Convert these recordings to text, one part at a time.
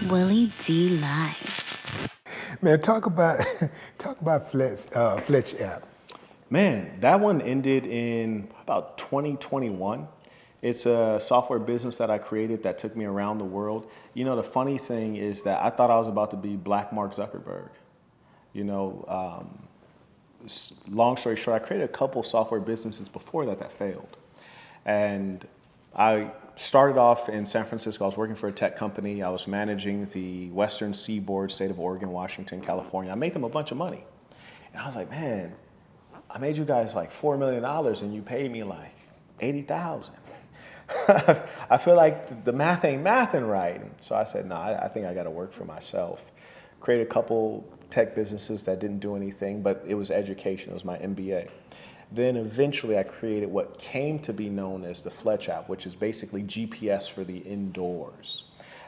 Willie D. Live. Man, talk about talk about Fletch app. Man, that one ended in about 2021. It's a software business that I created that took me around the world. You know, the funny thing is that I thought I was about to be Black Mark Zuckerberg. You know, long story short, I created a couple software businesses before that failed. And I started off in San Francisco. I was working for a tech company. I was managing the Western Seaboard, state of Oregon, Washington, California. I made them a bunch of money. And I was like, man, I made you guys like $4 million and you paid me like 80,000. I feel like the math ain't mathing right. So I said, no, I think I got to work for myself. Created a couple tech businesses that didn't do anything, but it was education. It was my MBA. Then eventually I created what came to be known as the Fletch app, which is basically GPS for the indoors.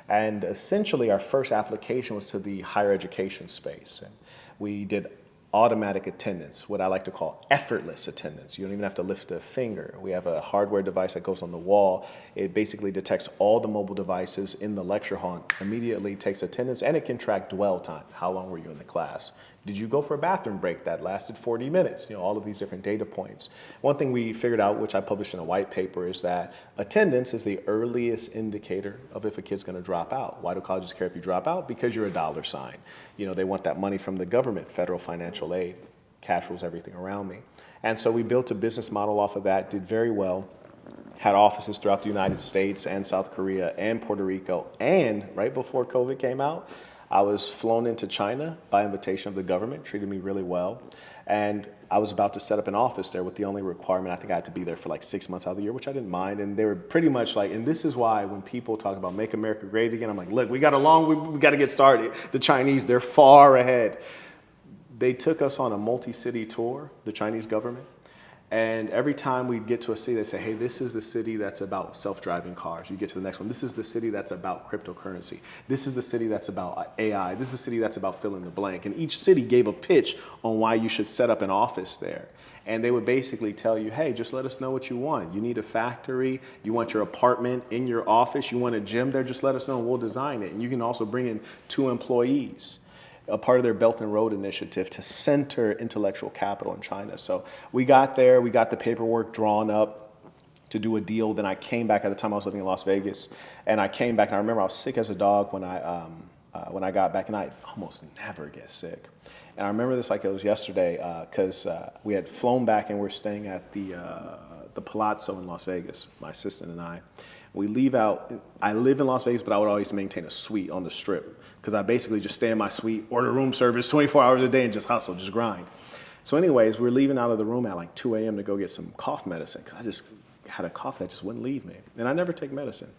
And essentially our first application was to the higher education space. And we did automatic attendance, what I like to call effortless attendance. You don't even have to lift a finger. We have a hardware device that goes on the wall. It basically detects all the mobile devices in the lecture hall, immediately takes attendance, and it can track dwell time. How long were you in the class? Did you go for a bathroom break that lasted 40 minutes? You know, all of these different data points. One thing we figured out, which I published in a white paper, is that attendance is the earliest indicator of if a kid's gonna drop out. Why do colleges care if you drop out? Because you're a dollar sign. You know, they want that money from the government, federal financial aid. Cash rules everything around me. And so we built a business model off of that, did very well, had offices throughout the United States and South Korea and Puerto Rico. And right before COVID came out, I was flown into China by invitation of the government, treated me really well. And I was about to set up an office there with the only requirement, I think I had to be there for like 6 months out of the year, which I didn't mind. And they were pretty much like, and this is why when people talk about make America great again, I'm like, look, we got we got to get started. The Chinese, they're far ahead. They took us on a multi-city tour, the Chinese government. And every time we'd get to a city, they say, hey, this is the city that's about self-driving cars. You get to the next one. This is the city that's about cryptocurrency. This is the city that's about AI. This is the city that's about fill in the blank. And each city gave a pitch on why you should set up an office there. And they would basically tell you, hey, just let us know what you want. You need a factory. You want your apartment in your office. You want a gym there. Just let us know and we'll design it. And you can also bring in 2 employees, a part of their Belt and Road initiative to center intellectual capital in China. So we got there, we got the paperwork drawn up to do a deal. Then I came back. At the time I was living in Las Vegas, and I came back, and I remember I was sick as a dog when I got back, and I almost never get sick. And I remember this like it was yesterday, because we had flown back and we're staying at the Palazzo in Las Vegas, my assistant and I. We leave out, I live in Las Vegas, but I would always maintain a suite on the Strip because I basically just stay in my suite, order room service 24 hours a day and just hustle, just grind. So anyways, we're leaving out of the room at like 2 a.m. to go get some cough medicine because I just had a cough that just wouldn't leave me. And I never take medicine.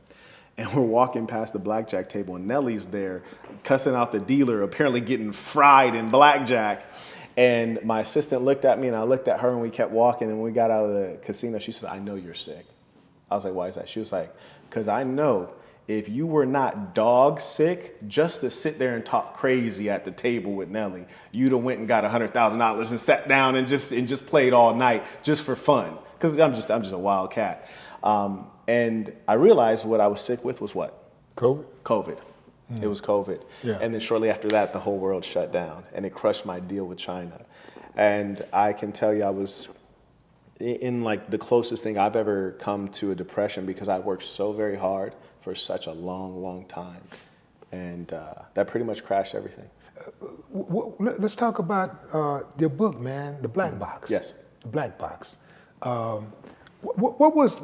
And we're walking past the blackjack table and Nellie's there cussing out the dealer, apparently getting fried in blackjack. And my assistant looked at me and I looked at her and we kept walking. And when we got out of the casino, she said, I know you're sick. I was like, why is that? She was like, because I know if you were not dog sick, just to sit there and talk crazy at the table with Nelly, you'd have went and got $100,000 and sat down and just played all night just for fun. Because I'm just a wild cat. And I realized what I was sick with was what? COVID? COVID. It was COVID. Yeah. And then shortly after that, the whole world shut down and it crushed my deal with China. And I can tell you I was in like the closest thing I've ever come to a depression because I worked so very hard for such a long, long time. And that pretty much crashed everything. Let's talk about your book, man, The Black Box. Yes. The Black Box. What was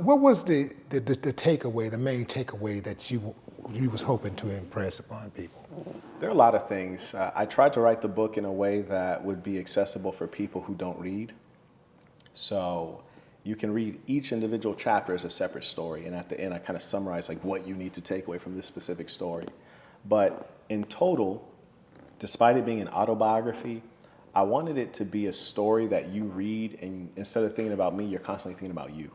the takeaway, the main takeaway that you was hoping to impress upon people? There are a lot of things. I tried to write the book in a way that would be accessible for people who don't read. So you can read each individual chapter as a separate story. And at the end, I kind of summarize like what you need to take away from this specific story. But in total, despite it being an autobiography, I wanted it to be a story that you read and instead of thinking about me, you're constantly thinking about you.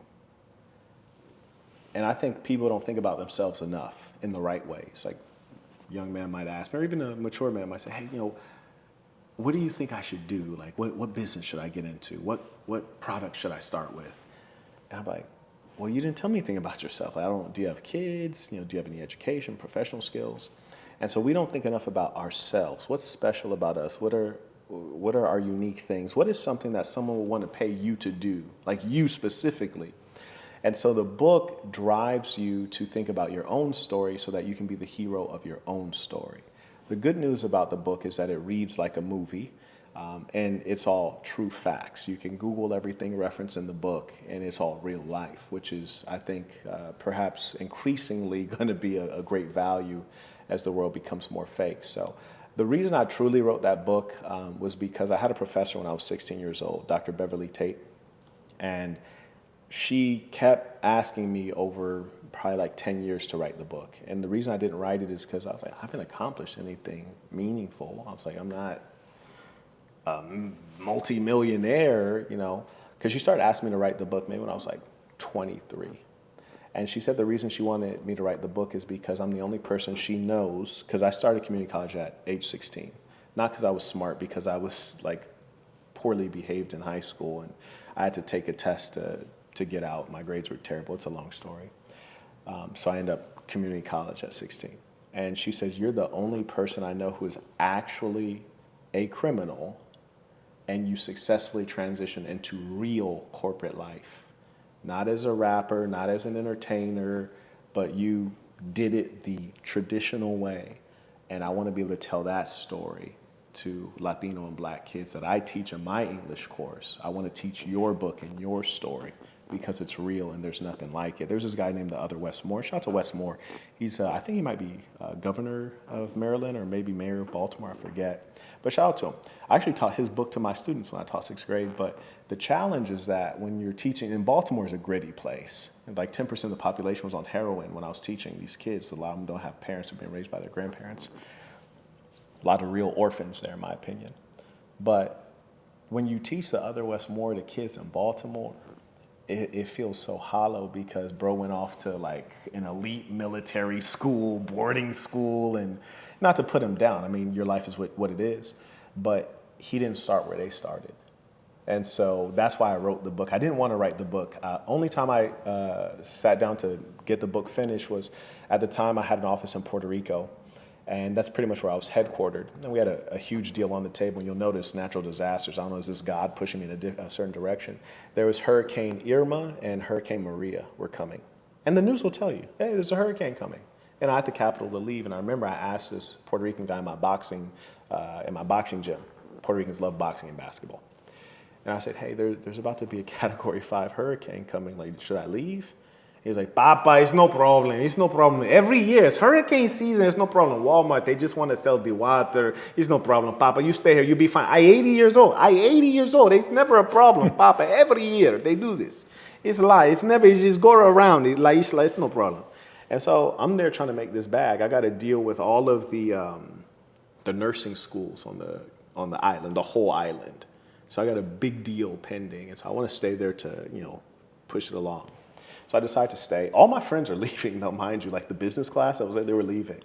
And I think people don't think about themselves enough in the right way. It's like a young man might ask me, or even a mature man might say, hey, what do you think I should do? Like, what business should I get into? What product should I start with? And I'm like, well, you didn't tell me anything about yourself. Do you have kids? Do you have any education, professional skills? And so we don't think enough about ourselves. What's special about us? What are our unique things? What is something that someone would want to pay you to do, like you specifically? And so the book drives you to think about your own story so that you can be the hero of your own story. The good news about the book is that it reads like a movie, and it's all true facts. You can Google everything referenced in the book, and it's all real life, which is, I think, perhaps increasingly going to be a great value as the world becomes more fake. So the reason I truly wrote that book was because I had a professor when I was 16 years old, Dr. Beverly Tate, and she kept asking me over probably like 10 years to write the book. And the reason I didn't write it is because I was like, I haven't accomplished anything meaningful. I was like, I'm not a multi-millionaire, you know, because she started asking me to write the book maybe when I was like 23. And she said the reason she wanted me to write the book is because I'm the only person she knows, because I started community college at age 16. Not because I was smart, because I was like poorly behaved in high school and I had to take a test to get out. My grades were terrible. It's a long story. So I ended up community college at 16. And she says, you're the only person I know who is actually a criminal and you successfully transitioned into real corporate life. Not as a rapper, not as an entertainer, but you did it the traditional way. And I want to be able to tell that story to Latino and Black kids that I teach in my English course. I want to teach your book and your story because it's real and there's nothing like it. There's this guy named the other Wes Moore. Shout out to Wes Moore. He's, I think he might be governor of Maryland or maybe mayor of Baltimore, I forget. But shout out to him. I actually taught his book to my students when I taught 6th grade, but the challenge is that when you're teaching, and Baltimore is a gritty place, and like 10% of the population was on heroin when I was teaching these kids. A lot of them don't have parents who've been raised by their grandparents. A lot of real orphans there, in my opinion. But when you teach the other Wes Moore to kids in Baltimore, it feels so hollow because bro went off to like an elite military school, boarding school, and not to put him down. I mean, your life is what it is, but he didn't start where they started. And so that's why I wrote the book. I didn't want to write the book. Only time I sat down to get the book finished was at the time I had an office in Puerto Rico. And that's pretty much where I was headquartered. And we had a huge deal on the table. You'll notice natural disasters. I don't know, is this God pushing me in a certain direction? There was Hurricane Irma and Hurricane Maria were coming. And the news will tell you, hey, there's a hurricane coming. And I had the capital to leave. And I remember I asked this Puerto Rican guy in my boxing gym. Puerto Ricans love boxing and basketball. And I said, hey, there's about to be a Category 5 hurricane coming. Like, should I leave? He was like, Papa, it's no problem. It's no problem. Every year, it's hurricane season. It's no problem. Walmart, they just want to sell the water. It's no problem. Papa, you stay here. You'll be fine. I 80 years old. It's never a problem, Papa. Every year they do this. It's a lie. It's just go around. It's no problem. And so I'm there trying to make this bag. I got to deal with all of the nursing schools on the island, the whole island. So I got a big deal pending. And so I want to stay there to, push it along. So I decided to stay. All my friends are leaving, though, mind you, like the business class, they were leaving.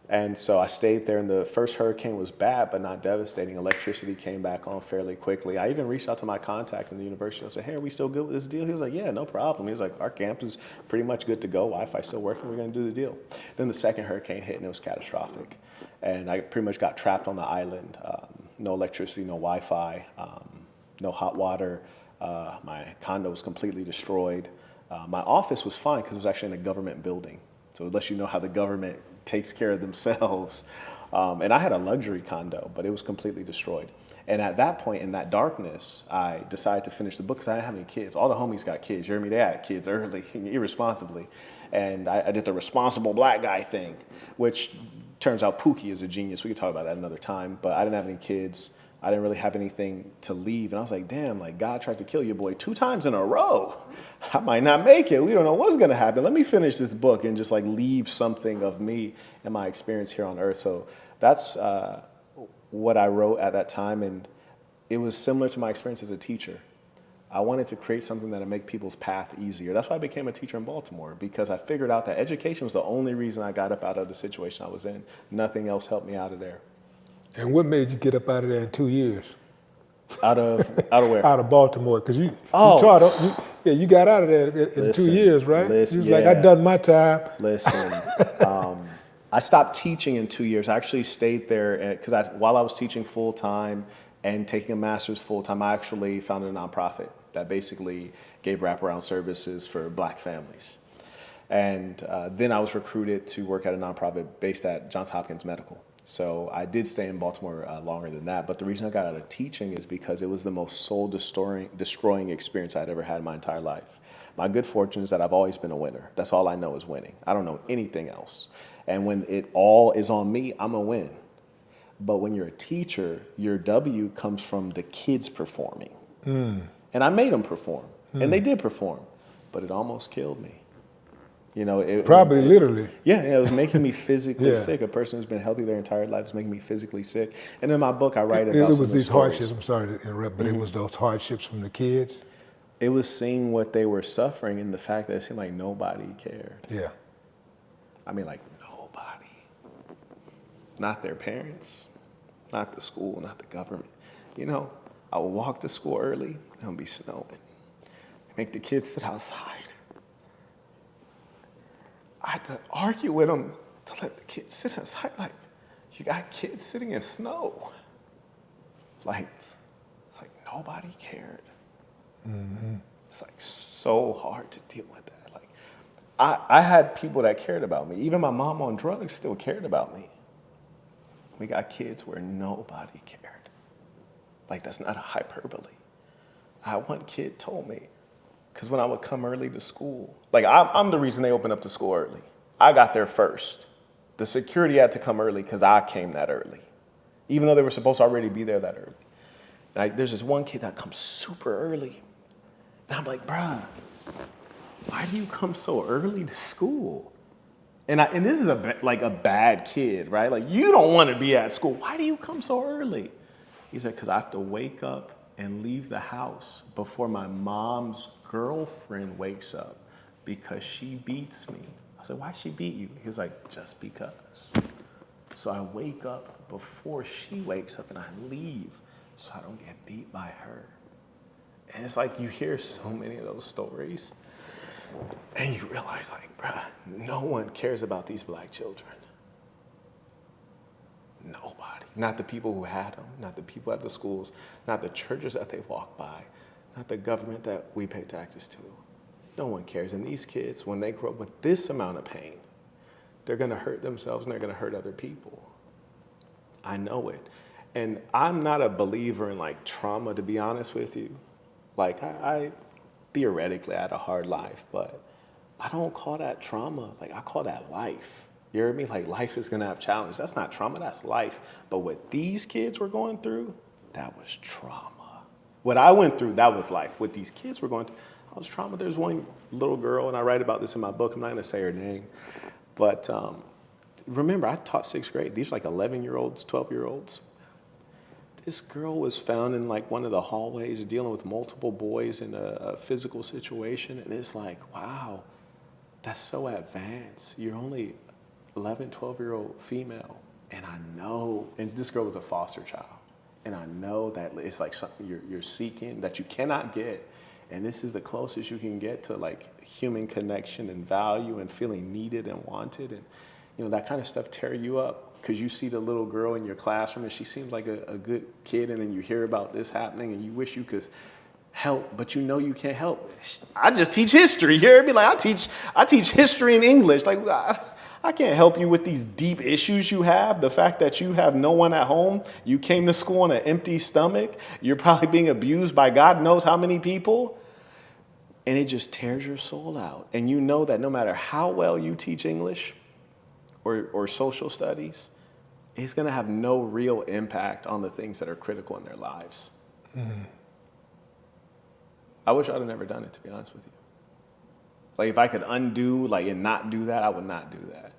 And so I stayed there, and the first hurricane was bad, but not devastating. Electricity came back on fairly quickly. I even reached out to my contact in the university. I said, hey, are we still good with this deal? He was like, yeah, no problem. He was like, our campus is pretty much good to go. Wi-Fi's still working. We're going to do the deal. Then the second hurricane hit, and it was catastrophic. And I pretty much got trapped on the island. No electricity, no Wi-Fi, no hot water. My condo was completely destroyed. My office was fine because it was actually in a government building. So it lets you know how the government takes care of themselves. And I had a luxury condo, but it was completely destroyed. And at that point, in that darkness, I decided to finish the book because I didn't have any kids. All the homies got kids. You hear me? They had kids early, irresponsibly. And I did the responsible Black guy thing, which turns out Pookie is a genius. We could talk about that another time. But I didn't have any kids. I didn't really have anything to leave. And I was like, damn, like God tried to kill your boy 2 times in a row. I might not make it. We don't know what's going to happen. Let me finish this book and just like leave something of me and my experience here on earth. So that's what I wrote at that time. And it was similar to my experience as a teacher. I wanted to create something that would make people's path easier. That's why I became a teacher in Baltimore, because I figured out that education was the only reason I got up out of the situation I was in. Nothing else helped me out of there. And what made you get up out of there in 2 years? Out of where? Out of Baltimore, because you got out of there in 2 years, right? Listen, you was like, I done my time. Listen, I stopped teaching in 2 years. I actually stayed there because while I was teaching full time and taking a master's full time, I actually founded a nonprofit that basically gave wraparound services for Black families. And then I was recruited to work at a nonprofit based at Johns Hopkins Medical. So I did stay in Baltimore longer than that. But the reason I got out of teaching is because it was the most soul-destroying experience I'd ever had in my entire life. My good fortune is that I've always been a winner. That's all I know is winning. I don't know anything else. And when it all is on me, I'm a win. But when you're a teacher, your W comes from the kids performing. And I made them perform. And they did perform. But it almost killed me. You know, Probably literally. Yeah, it was making me physically Yeah. sick. A person who's been healthy their entire life is making me physically sick. And in my book, I write about It some was of the these stories. hardships, I'm sorry to interrupt, but it was those hardships from the kids. It was seeing what they were suffering and the fact that it seemed like nobody cared. Yeah. I mean, like nobody. Not their parents, not the school, not the government. You know, I would walk to school early, it would be snowing. Make the kids sit outside. I had to argue with them to let the kids sit outside. Like, you got kids sitting in snow. Like, it's like nobody cared. It's like so hard to deal with that. Like, I had people that cared about me. Even my mom on drugs still cared about me. We got kids where nobody cared. Like, that's not a hyperbole. I had one kid told me, because when I would come early to school, like I'm the reason they opened up the school early. I got there first. The security had to come early because I came that early, even though they were supposed to already be there that early. And there's this one kid that comes super early. And I'm like, bruh, why do you come so early to school? And this is a bad kid, right? Like, you don't want to be at school. Why do you come so early? He said, because I have to wake up and leave the house before my mom's girlfriend wakes up because she beats me. I said, why she beat you? He was like, just because. So I wake up before she wakes up and I leave so I don't get beat by her. And it's like you hear so many of those stories and you realize, like, bruh, no one cares about these Black children. Nobody. Not the people who had them, not the people at the schools, not the churches that they walk by, not the government that we pay taxes to. No one cares. And these kids, when they grow up with this amount of pain, they're going to hurt themselves and they're going to hurt other people. I know it. And I'm not a believer in like trauma, to be honest with you. Like I theoretically had a hard life, but I don't call that trauma. Like I call that life. You hear me? Like life is gonna have challenges. That's not trauma, that's life. But what these kids were going through, that was trauma. What I went through, that was life. What these kids were going through, I was trauma. There's one little girl, and I write about this in my book. I'm not gonna say her name. But remember, I taught 6th grade. These are like 11-year-olds, 12-year-olds. This girl was found in like one of the hallways dealing with multiple boys in a physical situation. And it's like, wow, that's so advanced. You're only 11, 12-year-old female. And I know, and this girl was a foster child. And I know that it's like something you're seeking that you cannot get. And this is the closest you can get to like human connection and value and feeling needed and wanted. And, you know, that kind of stuff tear you up. Because you see the little girl in your classroom and she seems like a good kid, and then you hear about this happening and you wish you could help, but you know you can't help. I just teach history. You hear me? Like I teach history and English. Like I can't help you with these deep issues you have. The fact that you have no one at home, you came to school on an empty stomach, you're probably being abused by God knows how many people, and it just tears your soul out. And you know that no matter how well you teach English or social studies, it's going to have no real impact on the things that are critical in their lives. Mm-hmm. I wish I'd have never done it, to be honest with you. Like, if I could undo, like, and not do that, I would not do that.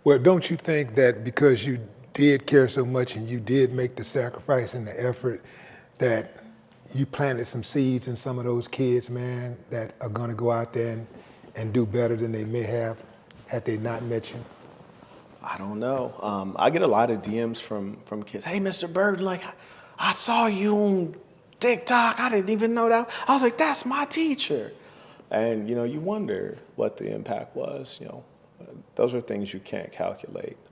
Well, don't you think that because you did care so much and you did make the sacrifice and the effort, that you planted some seeds in some of those kids, man, that are going to go out there and do better than they may have had they not met you? I don't know. I get a lot of DMs from kids. Hey, Mr. Burton, like, I saw you on TikTok. I didn't even know that. I was like, that's my teacher. And, you know, you wonder what the impact was. You know, those are things you can't calculate.